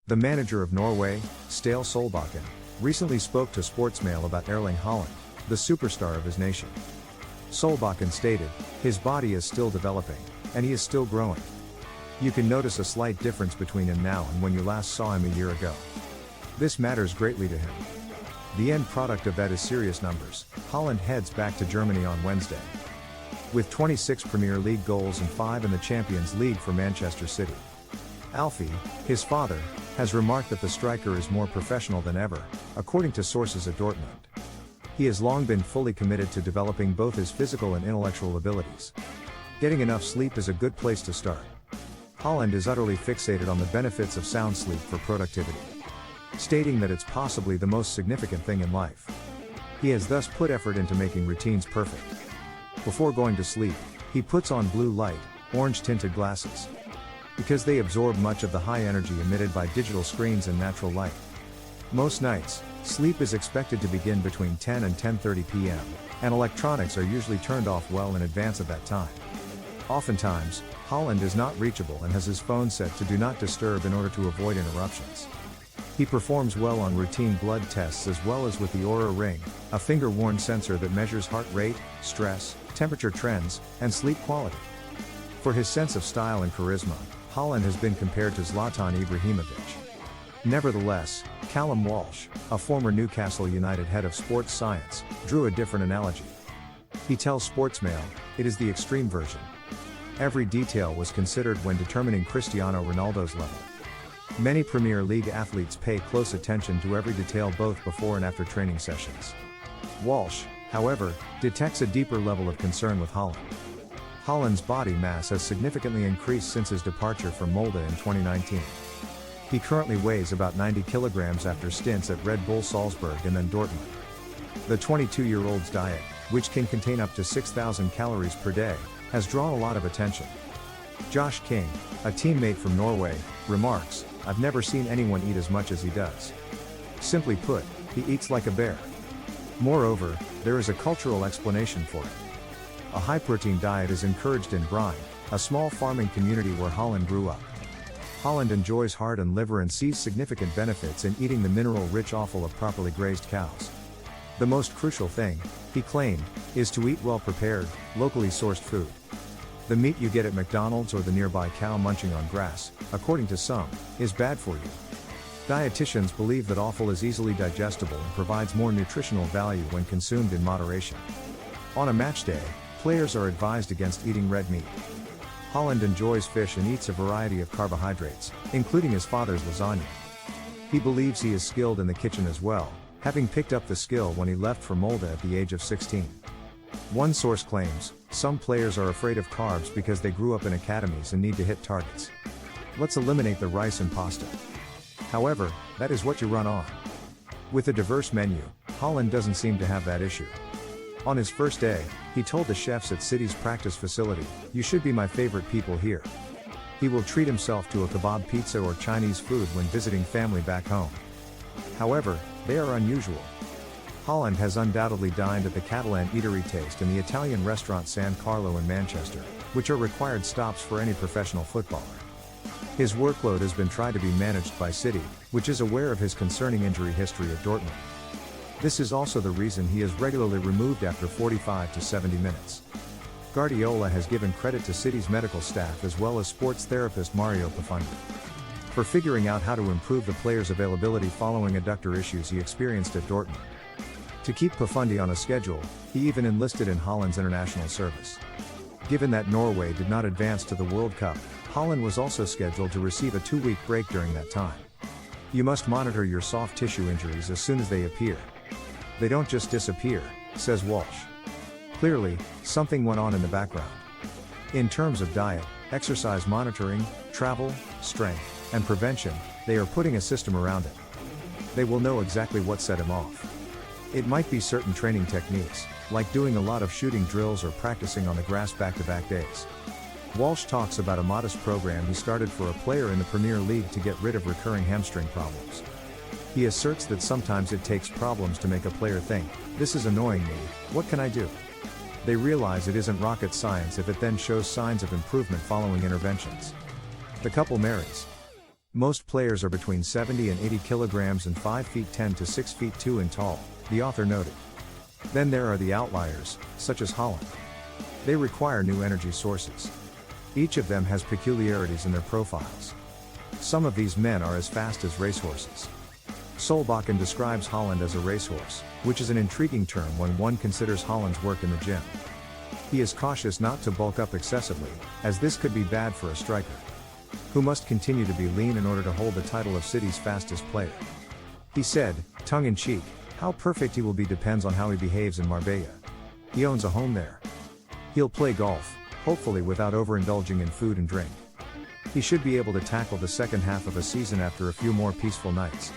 The manager of Norway, Stale Solbakken, recently spoke to Sportsmail about Erling Haaland, the superstar of his nation. Solbakken stated, "His body is still developing, and he is still growing. You can notice a slight difference between him now and when you last saw him a year ago. This matters greatly to him." The end product of that is serious numbers. Haaland heads back to Germany on Wednesday. With 26 Premier League goals and 5 in the Champions League for Manchester City. Alfie, his father, has remarked that the striker is more professional than ever, according to sources at Dortmund. He has long been fully committed to developing both his physical and intellectual abilities. Getting enough sleep is a good place to start. Haaland is utterly fixated on the benefits of sound sleep for productivity, stating that it's possibly the most significant thing in life. He has thus put effort into making routines perfect. Before going to sleep, he puts on blue light, orange-tinted glasses, because they absorb much of the high energy emitted by digital screens and natural light. Most nights, sleep is expected to begin between 10 and 10:30 p.m., and electronics are usually turned off well in advance of that time. Oftentimes, Haaland is not reachable and has his phone set to Do Not Disturb in order to avoid interruptions. He performs well on routine blood tests as well as with the Oura Ring, a finger-worn sensor that measures heart rate, stress, temperature trends, and sleep quality. For his sense of style and charisma, Haaland has been compared to Zlatan Ibrahimovic. Nevertheless, Callum Walsh, a former Newcastle United head of sports science, drew a different analogy. He tells Sportsmail, "It is the extreme version. Every detail was considered when determining Cristiano Ronaldo's level. Many Premier League athletes pay close attention to every detail both before and after training sessions." Walsh, however, detects a deeper level of concern with Haaland. Haaland's body mass has significantly increased since his departure from Molde in 2019. He currently weighs about 90 kilograms after stints at Red Bull Salzburg and then Dortmund. The 22-year-old's diet, which can contain up to 6,000 calories per day, has drawn a lot of attention. Josh King, a teammate from Norway, remarks, "I've never seen anyone eat as much as he does. Simply put, he eats like a bear." Moreover, there is a cultural explanation for it. A high-protein diet is encouraged in Brine, a small farming community where Haaland grew up. Haaland enjoys heart and liver and sees significant benefits in eating the mineral-rich offal of properly grazed cows. The most crucial thing, he claimed, is to eat well-prepared, locally sourced food. The meat you get at McDonald's or the nearby cow munching on grass, according to some, is bad for you. Dietitians believe that offal is easily digestible and provides more nutritional value when consumed in moderation. On a match day, players are advised against eating red meat. Haaland enjoys fish and eats a variety of carbohydrates, including his father's lasagna. He believes he is skilled in the kitchen as well, having picked up the skill when he left for Molde at the age of 16. One source claims, "Some players are afraid of carbs because they grew up in academies and need to hit targets. Let's eliminate the rice and pasta." However, that is what you run on. With a diverse menu, Haaland doesn't seem to have that issue. On his first day, he told the chefs at City's practice facility, "You should be my favorite people here." He will treat himself to a kebab pizza or Chinese food when visiting family back home. However, they are unusual. Haaland has undoubtedly dined at the Catalan Eatery Taste and the Italian restaurant San Carlo in Manchester, which are required stops for any professional footballer. His workload has been tried to be managed by City, which is aware of his concerning injury history at Dortmund. This is also the reason he is regularly removed after 45 to 70 minutes. Guardiola has given credit to City's medical staff as well as sports therapist Mario Profundi for figuring out how to improve the player's availability following adductor issues he experienced at Dortmund. To keep Profundi on a schedule, he even enlisted in Haaland's international service. Given that Norway did not advance to the World Cup, Haaland was also scheduled to receive a 2-week break during that time. You must monitor your soft tissue injuries as soon as they appear. They don't just disappear, says Walsh. Clearly, something went on in the background. In terms of diet, exercise monitoring, travel, strength, and prevention, they are putting a system around it. They will know exactly what set him off. It might be certain training techniques, like doing a lot of shooting drills or practicing on the grass back-to-back days. Walsh talks about a modest program he started for a player in the Premier League to get rid of recurring hamstring problems. He asserts that sometimes it takes problems to make a player think, "This is annoying me, what can I do?" They realize it isn't rocket science if it then shows signs of improvement following interventions. The couple marries. Most players are between 70 and 80 kilograms and 5 feet 10 to 6 feet 2 in tall, the author noted. Then there are the outliers, such as Haaland. They require new energy sources. Each of them has peculiarities in their profiles. Some of these men are as fast as racehorses. Solbakken describes Haaland as a racehorse, which is an intriguing term when one considers Haaland's work in the gym. He is cautious not to bulk up excessively, as this could be bad for a striker, who must continue to be lean in order to hold the title of City's fastest player. He said, tongue-in-cheek, how perfect he will be depends on how he behaves in Marbella. He owns a home there. He'll play golf, hopefully without overindulging in food and drink. He should be able to tackle the second half of a season after a few more peaceful nights.